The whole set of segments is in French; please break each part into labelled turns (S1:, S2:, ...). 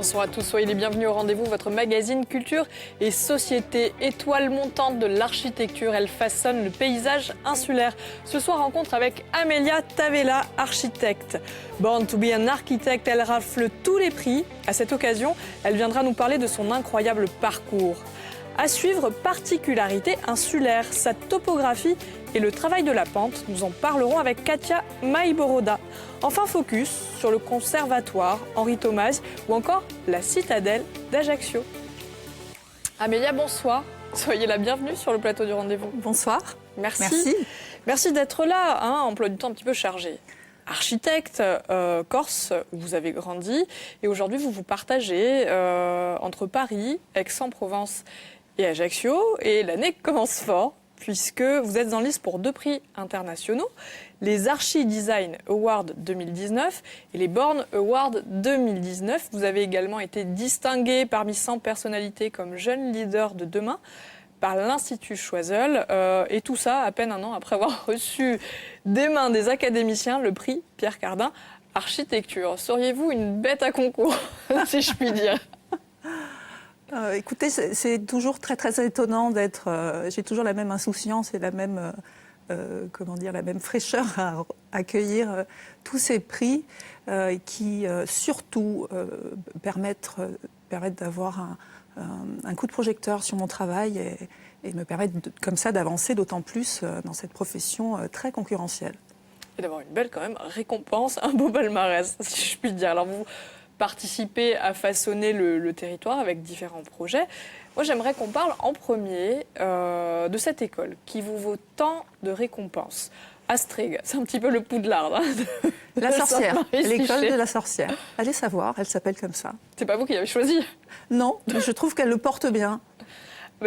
S1: Bonsoir à tous, soyez les bienvenus au rendez-vous, votre magazine Culture et Société. Étoile montante de l'architecture, elle façonne le paysage insulaire. Ce soir, rencontre avec Amelia Tavella, architecte. Born to be an architect, elle rafle tous les prix. À cette occasion, elle viendra nous parler de son incroyable parcours. À suivre, particularité insulaire, sa topographie et le travail de la pente. Nous en parlerons avec Katia Maïboroda. Enfin, focus sur le conservatoire Henri Thomas ou encore la citadelle d'Ajaccio. Amélia, bonsoir. Soyez la bienvenue sur le plateau du rendez-vous.
S2: Bonsoir.
S1: Merci. Merci d'être là. Emploi du temps un petit peu chargé. Architecte corse, où vous avez grandi, et aujourd'hui vous vous partagez entre Paris, Aix-en-Provence et Ajaccio, et l'année commence fort, puisque vous êtes en lice pour 2 prix internationaux, les Archi Design Awards 2019 et les Born Awards 2019. Vous avez également été distingué parmi 100 personnalités comme jeune leader de demain par l'Institut Choiseul, et tout ça à peine un an après avoir reçu des mains des académiciens le prix Pierre Cardin Architecture. Seriez-vous une bête à concours, si je puis dire?
S2: Écoutez, c'est toujours très très étonnant d'être. J'ai toujours la même insouciance et la même la même fraîcheur à accueillir tous ces prix qui surtout permettent d'avoir un coup de projecteur sur mon travail et me permettent comme ça d'avancer d'autant plus dans cette profession très concurrentielle.
S1: Et d'avoir une belle quand même récompense, un beau palmarès, si je puis dire. Alors vous participez à façonner le territoire avec différents projets. Moi, j'aimerais qu'on parle en premier de cette école qui vous vaut tant de récompenses. Astrig, c'est un petit peu le Poudlard.
S2: La sorcière, l'école de la sorcière. Allez savoir, elle s'appelle comme ça.
S1: C'est pas vous qui l'avez choisi?
S2: Non, mais je trouve qu'elle le porte bien.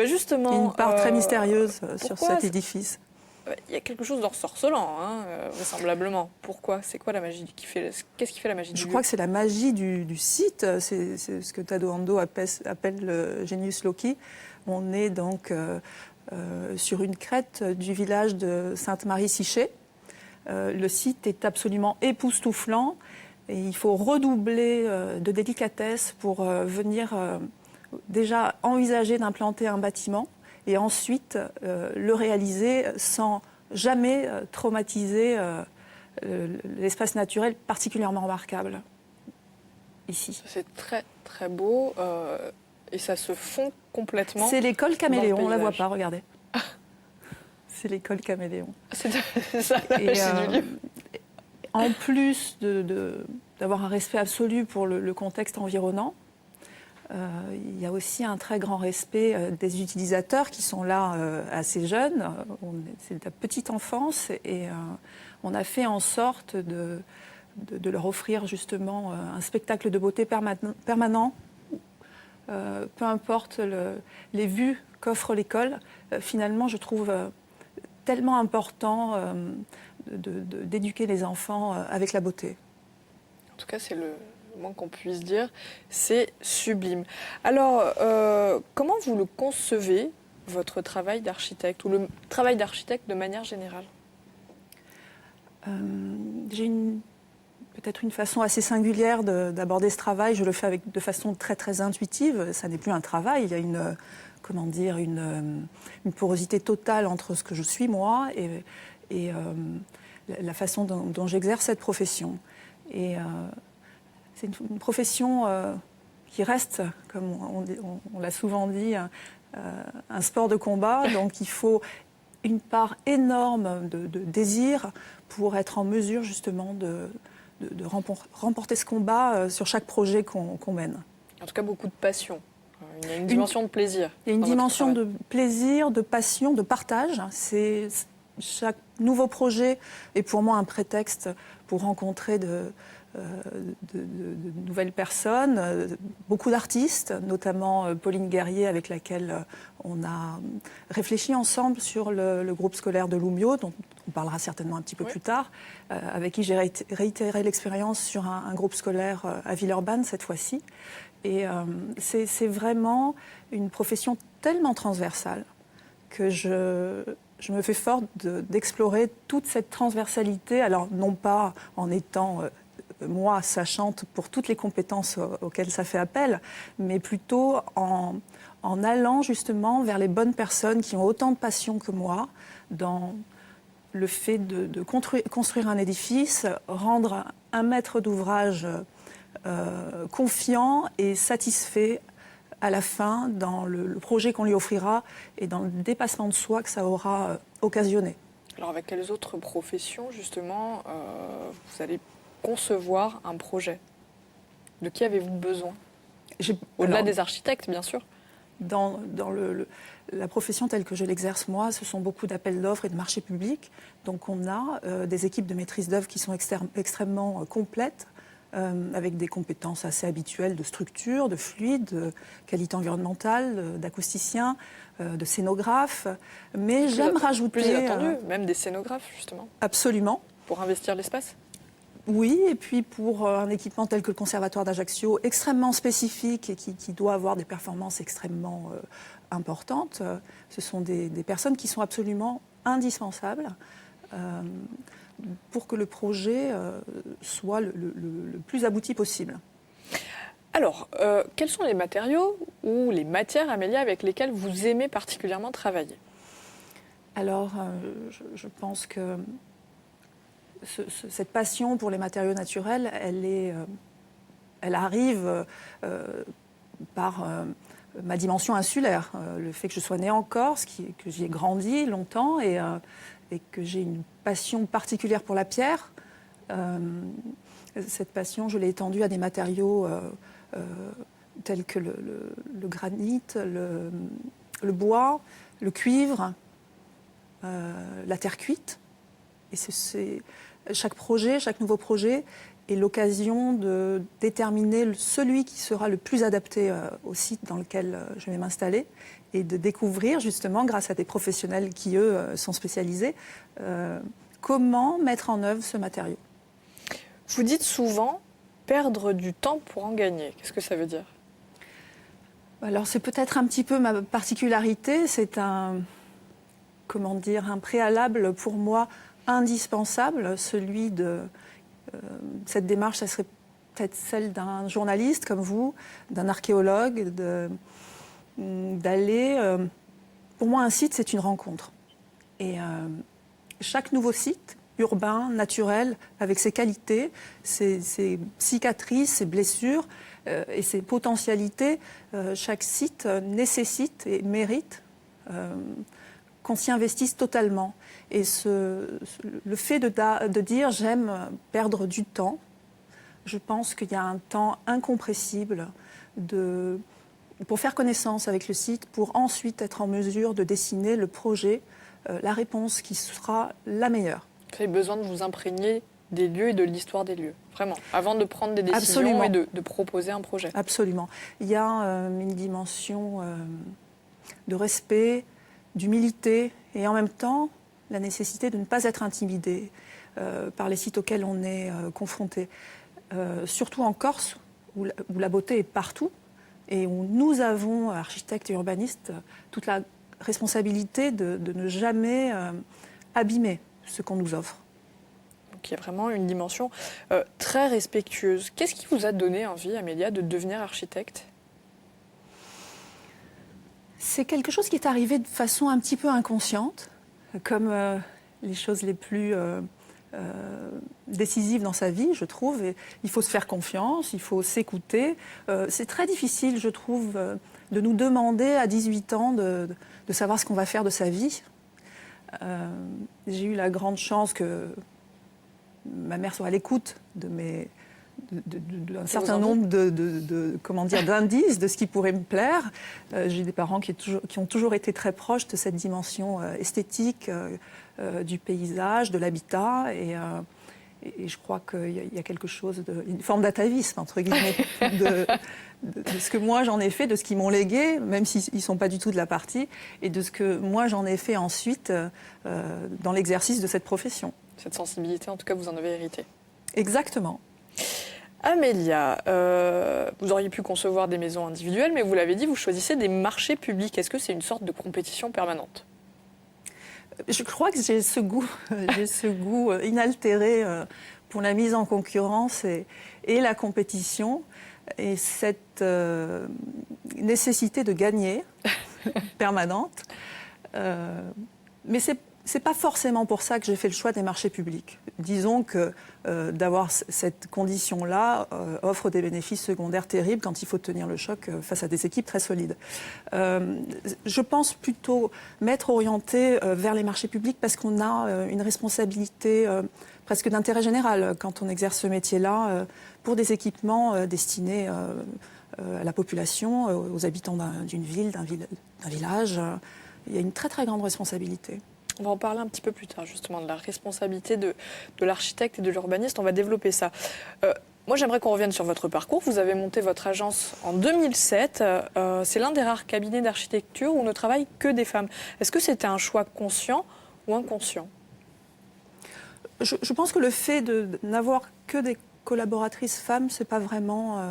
S1: Justement,
S2: il y a une part très mystérieuse sur cet édifice.
S1: Il y a quelque chose d'ensorcelant, vraisemblablement. Pourquoi? C'est quoi la magie Qu'est-ce qui fait la magie du lieu?
S2: Je crois que c'est la magie du site. C'est ce que Tado Ando appelle le genius loci. On est donc sur une crête du village de Sainte-Marie-Siché. Le site est absolument époustouflant et il faut redoubler de délicatesse pour venir déjà envisager d'implanter un bâtiment et ensuite le réaliser sans jamais traumatiser l'espace naturel particulièrement remarquable ici.
S1: C'est très très beau et ça se fond complètement.
S2: C'est l'école Caméléon, on ne la voit pas, regardez. C'est l'école Caméléon.
S1: C'est ça la magie du lieu.
S2: En plus d'avoir un respect absolu pour le contexte environnant, il y a aussi un très grand respect des utilisateurs qui sont là assez jeunes. C'est de la petite enfance et on a fait en sorte de leur offrir justement un spectacle de beauté permanent. Peu importe les vues qu'offre l'école, finalement je trouve tellement important d'éduquer les enfants avec la beauté.
S1: En tout cas, c'est le moins qu'on puisse dire, c'est sublime. Alors, comment vous le concevez, votre travail d'architecte, ou le travail d'architecte de manière générale?
S2: J'ai peut-être une façon assez singulière d'aborder ce travail. Je le fais de façon très très intuitive. Ça n'est plus un travail, il y a une porosité totale entre ce que je suis moi et la façon dont j'exerce cette profession. Et c'est une profession qui reste, comme on l'a souvent dit, un sport de combat. Donc il faut une part énorme de désir pour être en mesure justement de remporter ce combat sur chaque projet qu'on mène.
S1: En tout cas, beaucoup de passion. Il y a une dimension de plaisir.
S2: Il y a une dimension de plaisir, de passion, de partage. Chaque nouveau projet est pour moi un prétexte pour rencontrer de nouvelles personnes, beaucoup d'artistes, notamment Pauline Guerrier, avec laquelle on a réfléchi ensemble sur le groupe scolaire de Loumio, dont on parlera certainement un petit peu plus tard, avec qui j'ai réitéré l'expérience sur un groupe scolaire à Villeurbanne cette fois-ci. Et c'est vraiment une profession tellement transversale que je me fais forte d'explorer toute cette transversalité, alors non pas en étant moi, sachante pour toutes les compétences auxquelles ça fait appel, mais plutôt en allant justement vers les bonnes personnes qui ont autant de passion que moi dans le fait de construire un édifice, rendre un maître d'ouvrage confiant et satisfait à la fin dans le projet qu'on lui offrira et dans le dépassement de soi que ça aura occasionné.
S1: Alors avec quelles autres professions, justement, vous allez concevoir un projet? De qui avez-vous besoin? Au-delà des architectes, bien sûr.
S2: Dans la profession telle que je l'exerce moi, ce sont beaucoup d'appels d'offres et de marchés publics. Donc on a des équipes de maîtrise d'œuvre qui sont extrêmement complètes, avec des compétences assez habituelles de structure, de fluide, de qualité environnementale, d'acousticien, de scénographe. Mais j'aime rajouter...
S1: Plus attendu, même des scénographes, justement.
S2: Absolument.
S1: Pour investir l'espace?
S2: Oui, et puis pour un équipement tel que le Conservatoire d'Ajaccio, extrêmement spécifique et qui doit avoir des performances extrêmement importantes, ce sont des personnes qui sont absolument indispensables pour que le projet soit le plus abouti possible.
S1: Alors, quels sont les matériaux ou les matières, Amélia, avec lesquelles vous aimez particulièrement travailler?
S2: Alors, je pense que cette passion pour les matériaux naturels, elle arrive par ma dimension insulaire. Le fait que je sois née en Corse, que j'y ai grandi longtemps et que j'ai une passion particulière pour la pierre. Cette passion, je l'ai étendue à des matériaux tels que le granit, le bois, le cuivre, la terre cuite. Et chaque projet, chaque nouveau projet est l'occasion de déterminer celui qui sera le plus adapté au site dans lequel je vais m'installer et de découvrir justement, grâce à des professionnels qui, eux, sont spécialisés, comment mettre en œuvre ce matériau.
S1: Vous dites souvent perdre du temps pour en gagner. Qu'est-ce que ça veut dire?
S2: Alors c'est peut-être un petit peu ma particularité, c'est un préalable pour moi indispensable, celui de cette démarche, ça serait peut-être celle d'un journaliste comme vous, d'un archéologue, d'aller... pour moi, un site, c'est une rencontre. Et chaque nouveau site, urbain, naturel, avec ses qualités, ses cicatrices, ses blessures et ses potentialités, chaque site nécessite et mérite qu'on s'y investisse totalement. Et le fait de dire j'aime perdre du temps, je pense qu'il y a un temps incompressible pour faire connaissance avec le site, pour ensuite être en mesure de dessiner le projet, la réponse qui sera la meilleure.
S1: Vous avez besoin de vous imprégner des lieux et de l'histoire des lieux, vraiment, avant de prendre des décisions.
S2: Absolument.
S1: Et de proposer un projet.
S2: Absolument. Il y a une dimension de respect, d'humilité et en même temps la nécessité de ne pas être intimidé par les sites auxquels on est confronté. Surtout en Corse, où la beauté est partout et où nous avons, architectes et urbanistes, toute la responsabilité de ne jamais abîmer ce qu'on nous offre.
S1: Donc il y a vraiment une dimension très respectueuse. Qu'est-ce qui vous a donné envie, Amélia, de devenir architecte ?
S2: C'est quelque chose qui est arrivé de façon un petit peu inconsciente, comme les choses les plus décisives dans sa vie, je trouve. Et il faut se faire confiance, il faut s'écouter. C'est très difficile, je trouve, de nous demander à 18 ans de savoir ce qu'on va faire de sa vie. J'ai eu la grande chance que ma mère soit à l'écoute d'un certain nombre d'indices de ce qui pourrait me plaire. J'ai des parents qui ont toujours été très proches de cette dimension esthétique du paysage, de l'habitat. Et je crois qu'il y a quelque chose, une forme d'atavisme, entre guillemets, de ce que moi j'en ai fait, de ce qu'ils m'ont légué, même s'ils ne sont pas du tout de la partie, et de ce que moi j'en ai fait ensuite dans l'exercice de cette profession.
S1: Cette sensibilité, en tout cas, vous en avez hérité.
S2: Exactement.
S1: Amélia, vous auriez pu concevoir des maisons individuelles, mais vous l'avez dit, vous choisissez des marchés publics. Est-ce que c'est une sorte de compétition permanente ?
S2: Je crois que j'ai ce goût inaltéré pour la mise en concurrence et la compétition et cette nécessité de gagner permanente. Mais c'est pas forcément pour ça que j'ai fait le choix des marchés publics. Disons que d'avoir cette condition-là offre des bénéfices secondaires terribles quand il faut tenir le choc face à des équipes très solides. Je pense plutôt m'être orientée vers les marchés publics parce qu'on a une responsabilité presque d'intérêt général quand on exerce ce métier-là pour des équipements destinés à la population, aux habitants d'une ville, d'un village. Il y a une très très grande responsabilité.
S1: On va en parler un petit peu plus tard, justement, de la responsabilité de l'architecte et de l'urbaniste. On va développer ça. Moi, j'aimerais qu'on revienne sur votre parcours. Vous avez monté votre agence en 2007. C'est l'un des rares cabinets d'architecture où ne travaillent que des femmes. Est-ce que c'était un choix conscient ou inconscient ?
S2: Je pense que le fait de n'avoir que des collaboratrices femmes, c'est pas vraiment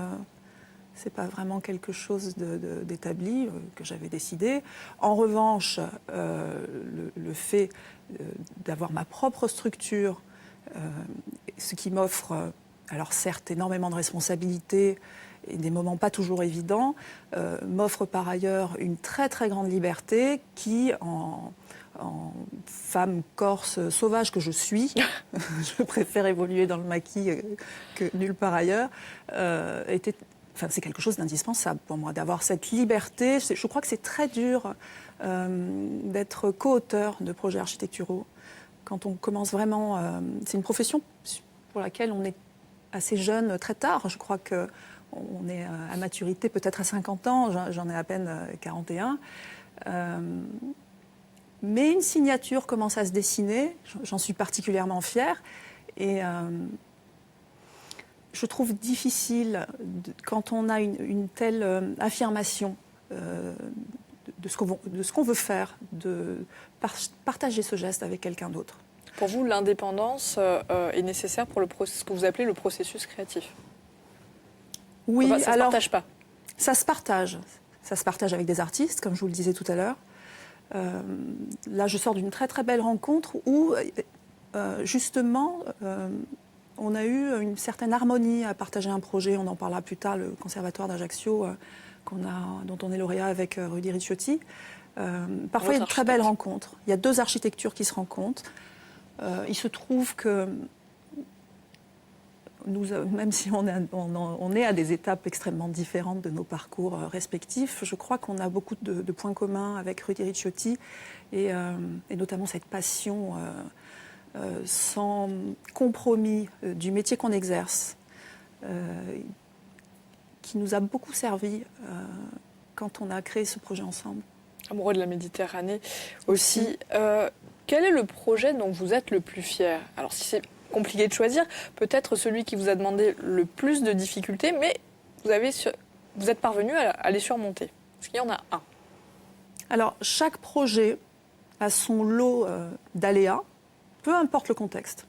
S2: quelque chose d'établi que j'avais décidé. En revanche, le fait d'avoir ma propre structure, ce qui m'offre, alors certes, énormément de responsabilités et des moments pas toujours évidents, m'offre par ailleurs une très très grande liberté qui, en femme corse sauvage que je suis, je préfère évoluer dans le maquis que nulle part ailleurs, c'est quelque chose d'indispensable pour moi, d'avoir cette liberté. Je crois que c'est très dur d'être co-auteur de projets architecturaux. Quand on commence vraiment... c'est une profession pour laquelle on est assez jeune très tard. Je crois qu'on est à maturité peut-être à 50 ans, j'en ai à peine 41. Mais une signature commence à se dessiner, j'en suis particulièrement fière. Et je trouve difficile, quand on a une telle affirmation de ce qu'on veut faire, de partager ce geste avec quelqu'un d'autre.
S1: Pour vous, l'indépendance est nécessaire pour ce que vous appelez le processus créatif ?
S2: Oui,
S1: ça ne se partage pas.
S2: Ça se partage. Ça se partage avec des artistes, comme je vous le disais tout à l'heure. Là, je sors d'une très très belle rencontre où, justement, on a eu une certaine harmonie à partager un projet. On en parlera plus tard, le Conservatoire d'Ajaccio, dont on est lauréat avec Rudy Ricciotti. Parfois, il y a de très belles rencontres. Il y a deux architectures qui se rencontrent. Il se trouve que, même si on est à des étapes extrêmement différentes de nos parcours respectifs, je crois qu'on a beaucoup de points communs avec Rudy Ricciotti et notamment cette passion sans compromis du métier qu'on exerce, qui nous a beaucoup servi quand on a créé ce projet ensemble.
S1: Amoureux de la Méditerranée aussi. Quel est le projet dont vous êtes le plus fier ? Alors, si c'est compliqué de choisir, peut-être celui qui vous a demandé le plus de difficultés, mais vous êtes parvenu à les surmonter. Est-ce qu'il y en a un ?
S2: Alors, chaque projet a son lot d'aléas, peu importe le contexte.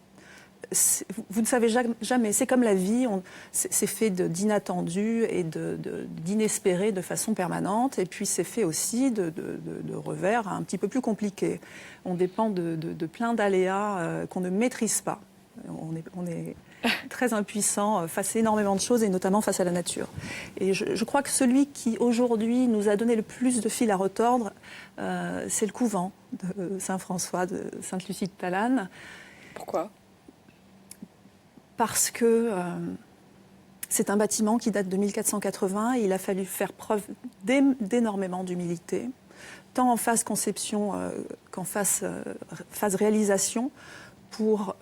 S2: Vous ne savez jamais, c'est comme la vie, c'est fait d'inattendus et d'inespérés de façon permanente, et puis c'est fait aussi de revers un petit peu plus compliqués. On dépend de plein d'aléas qu'on ne maîtrise pas. On est très impuissant face à énormément de choses, et notamment face à la nature. Et je crois que celui qui, aujourd'hui, nous a donné le plus de fil à retordre, c'est le couvent de Saint-François, de Sainte-Lucie de Talanne.
S1: Pourquoi ?
S2: Parce que c'est un bâtiment qui date de 1480 et il a fallu faire preuve d'énormément d'humilité, tant en phase conception qu'en phase réalisation, pour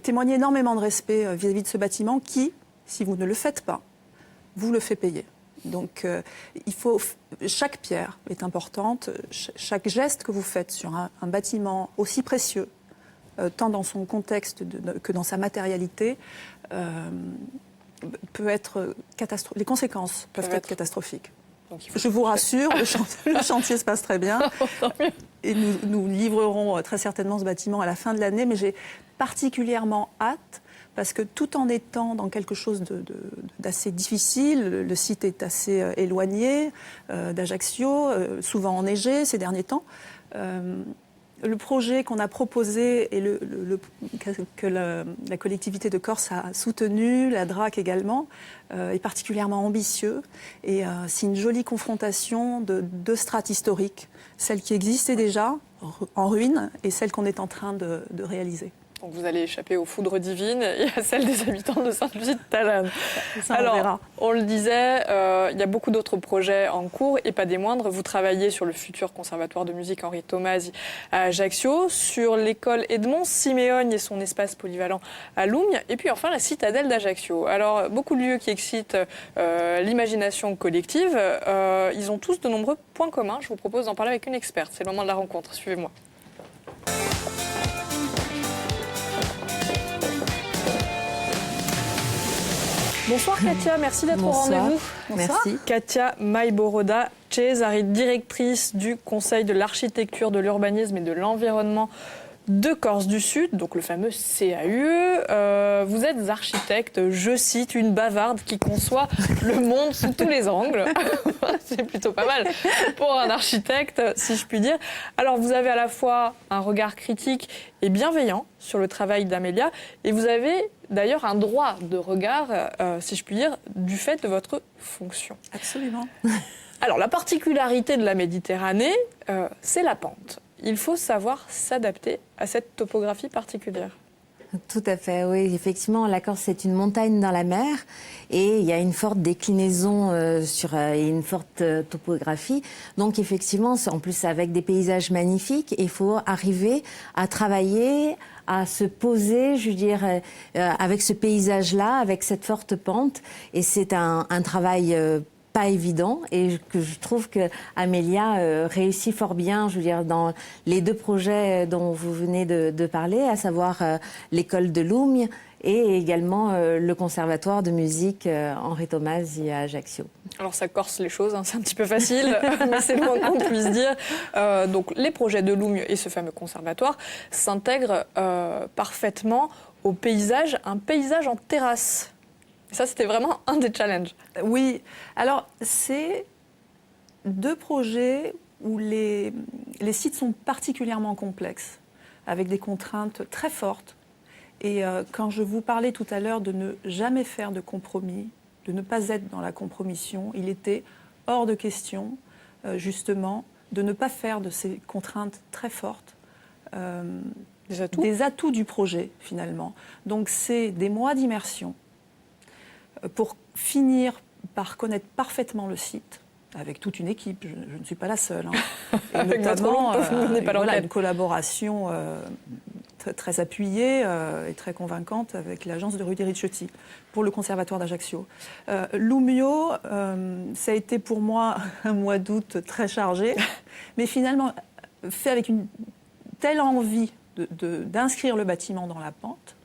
S2: témoigner énormément de respect vis-à-vis de ce bâtiment qui, si vous ne le faites pas, vous le fait payer. Donc chaque pierre est importante, chaque geste que vous faites sur un bâtiment aussi précieux, tant dans son contexte que dans sa matérialité, peut être catastrophique. Les conséquences peuvent être catastrophiques. Je vous rassure, le chantier se passe très bien. Et nous livrerons très certainement ce bâtiment à la fin de l'année, mais j'ai particulièrement hâte, parce que tout en étant dans quelque chose d'assez difficile, le site est assez éloigné d'Ajaccio, souvent enneigé ces derniers temps, Le projet qu'on a proposé et que la collectivité de Corse a soutenu, la DRAC également, est particulièrement ambitieux. Et c'est une jolie confrontation de deux strates historiques, celle qui existait déjà en ruine et celle qu'on est en train de réaliser.
S1: Donc vous allez échapper aux foudres divines et à celles des habitants de Sainte-Lucie-de-Talane.
S2: Alors,
S1: on le disait, il y a beaucoup d'autres projets en cours et pas des moindres. Vous travaillez sur le futur conservatoire de musique Henri Tomasi à Ajaccio, sur l'école Edmond Siméogne et son espace polyvalent à Lougnes, et puis enfin la citadelle d'Ajaccio. Alors, beaucoup de lieux qui excitent l'imagination collective. Ils ont tous de nombreux points communs. Je vous propose d'en parler avec une experte. C'est le moment de la rencontre. Suivez-moi. Bonsoir Katia, merci d'être au rendez-vous.
S3: Merci.
S1: Katia Maiboroda Cesari, directrice du Conseil de l'architecture, de l'urbanisme et de l'environnement de Corse du Sud, donc le fameux CAUE. Vous êtes architecte, je cite, une bavarde qui conçoit le monde sous tous les angles. C'est plutôt pas mal pour un architecte, si je puis dire. Alors, vous avez à la fois un regard critique et bienveillant sur le travail d'Amélia, et vous avez d'ailleurs un droit de regard, si je puis dire, du fait de votre fonction.
S2: Absolument.
S1: Alors, la particularité de la Méditerranée, c'est la pente. Il faut savoir s'adapter à cette topographie particulière.
S3: Tout à fait, oui. Effectivement, la Corse, c'est une montagne dans la mer et il y a une forte déclinaison et une forte topographie. Donc, effectivement, en plus avec des paysages magnifiques, il faut arriver à travailler, à se poser, je veux dire, avec ce paysage-là, avec cette forte pente. Et c'est un travail pas évident et que je trouve que Amélia réussit fort bien, je veux dire, dans les deux projets dont vous venez de parler, à savoir l'école de Lougnes et également le conservatoire de musique Henri Tomasi à Ajaccio.
S1: Alors ça corse les choses, hein, c'est un petit peu facile, mais c'est le moins qu'on puisse dire. Donc les projets de Lougnes et ce fameux conservatoire s'intègrent parfaitement au paysage, un paysage en terrasse. Ça, c'était vraiment un des challenges.
S2: Oui. Alors, c'est deux projets où les sites sont particulièrement complexes, avec des contraintes très fortes. Et quand je vous parlais tout à l'heure de ne jamais faire de compromis, de ne pas être dans la compromission, il était hors de question, justement, de ne pas faire de ces contraintes très fortes des atouts du projet, finalement. Donc, c'est des mois d'immersion pour finir par connaître parfaitement le site, avec toute une équipe, je ne suis pas la seule. Hein. Et notamment une collaboration très appuyée et très convaincante avec l'agence de Rudy Ricciotti pour le conservatoire d'Ajaccio. Loumio, ça a été pour moi un mois d'août très chargé, mais finalement fait avec une telle envie d'inscrire le bâtiment dans la pente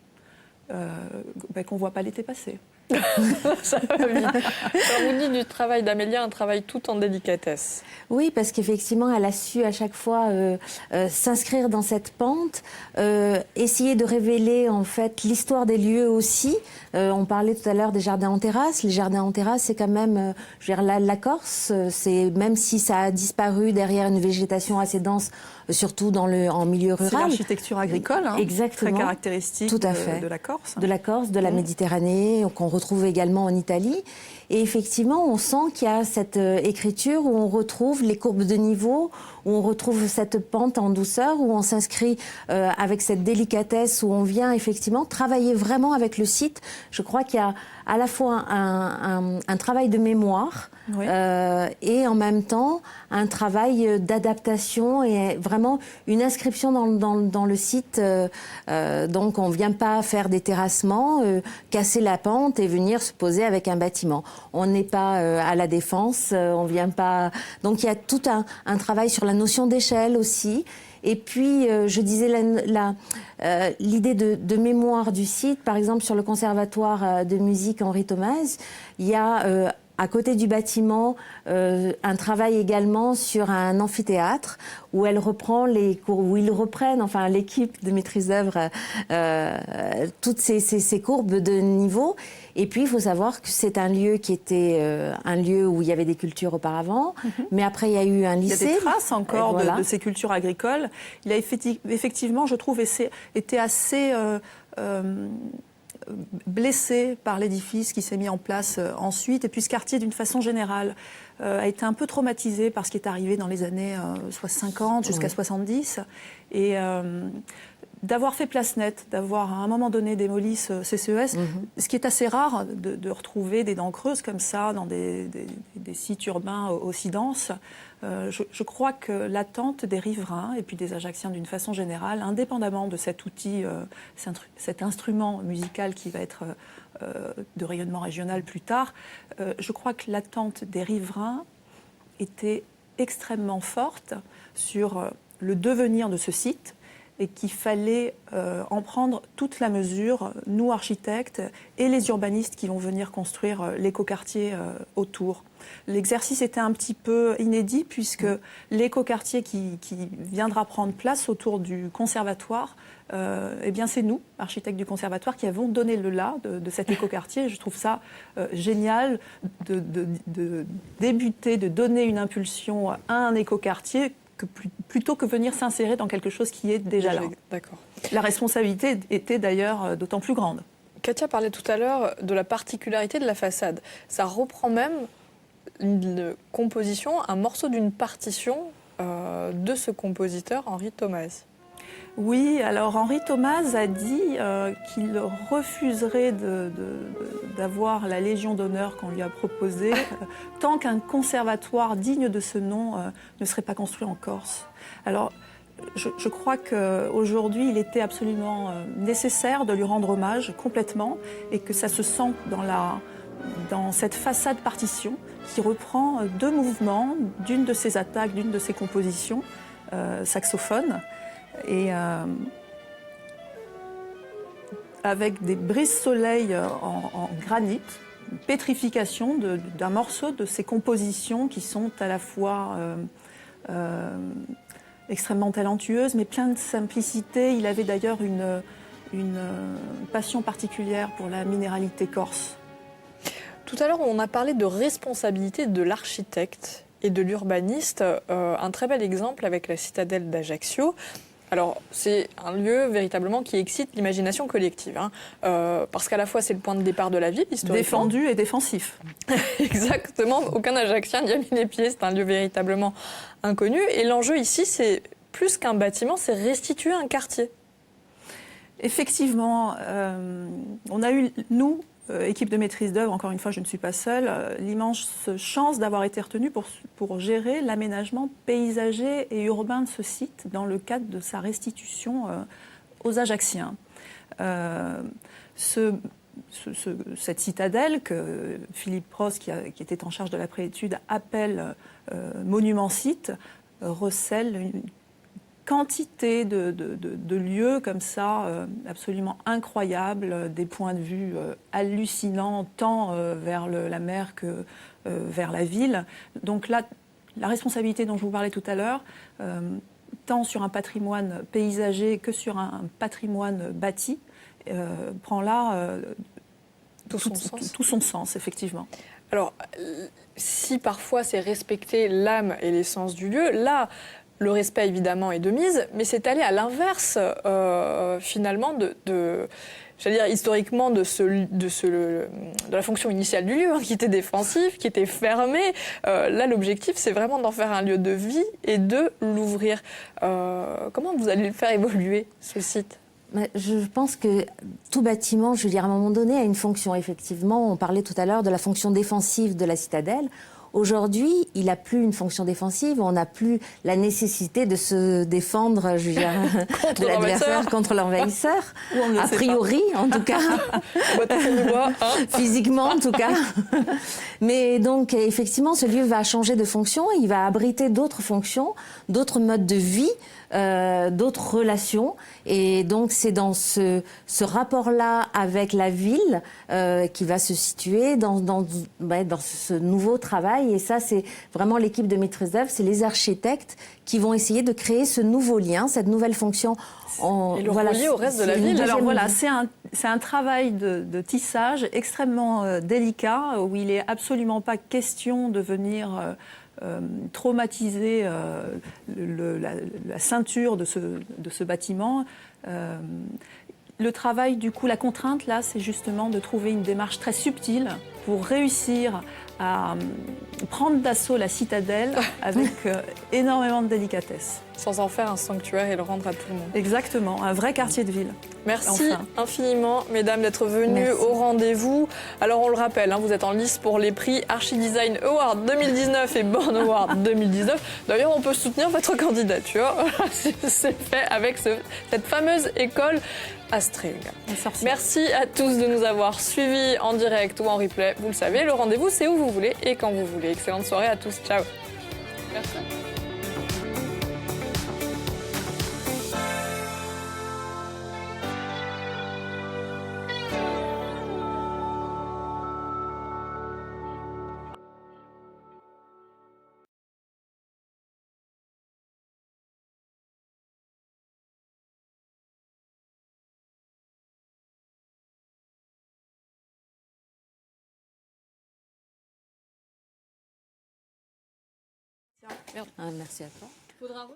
S2: qu'on ne voit pas l'été passer.
S1: Ça va vite. Alors, vous dites du travail d'Amélia, un travail tout en délicatesse.
S3: Oui, parce qu'effectivement, elle a su à chaque fois s'inscrire dans cette pente, essayer de révéler en fait l'histoire des lieux aussi. On parlait tout à l'heure des jardins en terrasse. Les jardins en terrasse, c'est quand même, je veux dire, la Corse, c'est même si ça a disparu derrière une végétation assez dense, surtout en milieu rural.
S2: C'est l'architecture agricole, hein,
S3: exactement,
S2: très caractéristique
S3: tout à fait.
S2: de la Corse.
S3: De la Corse, de la Méditerranée, qu'on retrouve également en Italie. Et effectivement, on sent qu'il y a cette écriture où on retrouve les courbes de niveau, où on retrouve cette pente en douceur, où on s'inscrit avec cette délicatesse, où on vient effectivement travailler vraiment avec le site. Je crois qu'il y a à la fois un travail de mémoire, oui, et en même temps un travail d'adaptation et vraiment une inscription dans le site. Donc on ne vient pas faire des terrassements, casser la pente et venir se poser avec un bâtiment. On n'est pas à la Défense, on vient pas. Donc il y a tout un travail sur la notion d'échelle aussi. Et puis, je disais l'idée de mémoire du site, par exemple sur le conservatoire de musique Henri Tomasi, il y a à côté du bâtiment, un travail également sur un amphithéâtre où elle reprend les cours, où ils reprennent, enfin l'équipe de maîtrise d'œuvre, toutes ces courbes de niveau. Et puis il faut savoir que c'est un lieu qui était un lieu où il y avait des cultures auparavant, mais après il y a eu un lycée.
S2: Il y a des traces encore
S3: voilà.
S2: de ces cultures agricoles. Il a effectivement, je trouve, été assez blessé par l'édifice qui s'est mis en place ensuite. Et puis ce quartier, d'une façon générale, a été un peu traumatisé par ce qui est arrivé dans les années 50 jusqu'à 70. Et d'avoir fait place nette, d'avoir à un moment donné démoli ce CCES, ce qui est assez rare de retrouver des dents creuses comme ça dans des sites urbains aussi denses. Je crois que l'attente des riverains et puis des Ajacciens d'une façon générale, indépendamment de cet outil, cet instrument musical qui va être de rayonnement régional plus tard, je crois que l'attente des riverains était extrêmement forte sur le devenir de ce site et qu'il fallait en prendre toute la mesure, nous architectes et les urbanistes qui vont venir construire l'écoquartier autour. L'exercice était un petit peu inédit puisque l'écoquartier qui viendra prendre place autour du conservatoire, eh bien c'est nous, architectes du conservatoire, qui avons donné le là de cet écoquartier. Je trouve ça génial de débuter, de donner une impulsion à un écoquartier plutôt que venir s'insérer dans quelque chose qui est déjà là.
S1: D'accord.
S2: La responsabilité était d'ailleurs d'autant plus grande.
S1: Katia parlait tout à l'heure de la particularité de la façade. Ça reprend même une composition, un morceau d'une partition de ce compositeur Henri Thomas.
S2: Oui, alors Henri Thomas a dit qu'il refuserait d'avoir la Légion d'honneur qu'on lui a proposée tant qu'un conservatoire digne de ce nom ne serait pas construit en Corse. Alors, je crois qu'aujourd'hui, il était absolument nécessaire de lui rendre hommage complètement et que ça se sent dans cette façade partition qui reprend deux mouvements d'une de ses attaques, d'une de ses compositions, saxophone, et avec des brises-soleil en granit, une pétrification d'un morceau de ses compositions qui sont à la fois extrêmement talentueuses, mais plein de simplicité. Il avait d'ailleurs une passion particulière pour la minéralité corse.
S1: Tout à l'heure, on a parlé de responsabilité de l'architecte et de l'urbaniste. Un très bel exemple avec la citadelle d'Ajaccio. Alors, c'est un lieu véritablement qui excite l'imagination collective, parce qu'à la fois c'est le point de départ de la ville, historiquement.
S2: Défendu et défensif.
S1: Exactement, aucun Ajaccien n'y a mis les pieds, c'est un lieu véritablement inconnu. Et l'enjeu ici, c'est plus qu'un bâtiment, c'est restituer un quartier.
S2: Effectivement, on a eu, nous, équipe de maîtrise d'œuvre, encore une fois, je ne suis pas seule, l'immense chance d'avoir été retenue pour gérer l'aménagement paysager et urbain de ce site dans le cadre de sa restitution aux Ajacciens. Cette citadelle que Philippe Prost, qui était en charge de la préétude, appelle monument site, recèle une quantité de lieux comme ça, absolument incroyables, des points de vue hallucinants, tant vers la mer que vers la ville. Donc là, la responsabilité dont je vous parlais tout à l'heure, tant sur un patrimoine paysager que sur un patrimoine bâti, prend là tout son sens, effectivement.
S1: Alors, si parfois c'est respecter l'âme et l'essence du lieu, là, le respect, évidemment, est de mise, mais c'est aller à l'inverse, finalement, j'allais dire historiquement, de la fonction initiale du lieu, qui était défensif, qui était fermé. Là, l'objectif, c'est vraiment d'en faire un lieu de vie et de l'ouvrir. Comment vous allez le faire évoluer, ce site ?
S3: Je pense que tout bâtiment, je veux dire, à un moment donné, a une fonction. Effectivement, on parlait tout à l'heure de la fonction défensive de la citadelle. Aujourd'hui, il n'a plus une fonction défensive, on n'a plus la nécessité de se défendre, je veux dire, de l'adversaire contre l'envahisseur, a priori en tout cas, physiquement en tout cas. Mais donc effectivement, ce lieu va changer de fonction, il va abriter d'autres fonctions, d'autres modes de vie, d'autres relations. Et donc c'est dans ce rapport-là avec la ville qui va se situer dans ce nouveau travail. Et ça, c'est vraiment l'équipe de maîtrise d'œuvre, c'est les architectes qui vont essayer de créer ce nouveau lien, cette nouvelle fonction.
S1: Et le relier au reste de la ville.
S2: Alors voilà, c'est un travail de tissage extrêmement délicat, où il n'est absolument pas question de venir traumatiser la ceinture de ce bâtiment. Le travail, du coup, la contrainte, là, c'est justement de trouver une démarche très subtile pour réussir à prendre d'assaut la citadelle avec énormément de délicatesse.
S1: Sans en faire un sanctuaire et le rendre à tout le monde.
S2: Exactement, un vrai quartier de ville.
S1: Merci infiniment, mesdames, d'être venues au rendez-vous. Alors, on le rappelle, vous êtes en lice pour les prix Archidesign Award 2019 et Born Award 2019. D'ailleurs, on peut soutenir votre candidature. C'est fait avec cette fameuse école Astrig. Merci à tous de nous avoir suivis en direct ou en replay. Vous le savez, le rendez-vous, c'est où vous voulez et quand vous voulez. Excellente soirée à tous. Ciao. Merci.
S3: Merci à toi.
S1: Faudra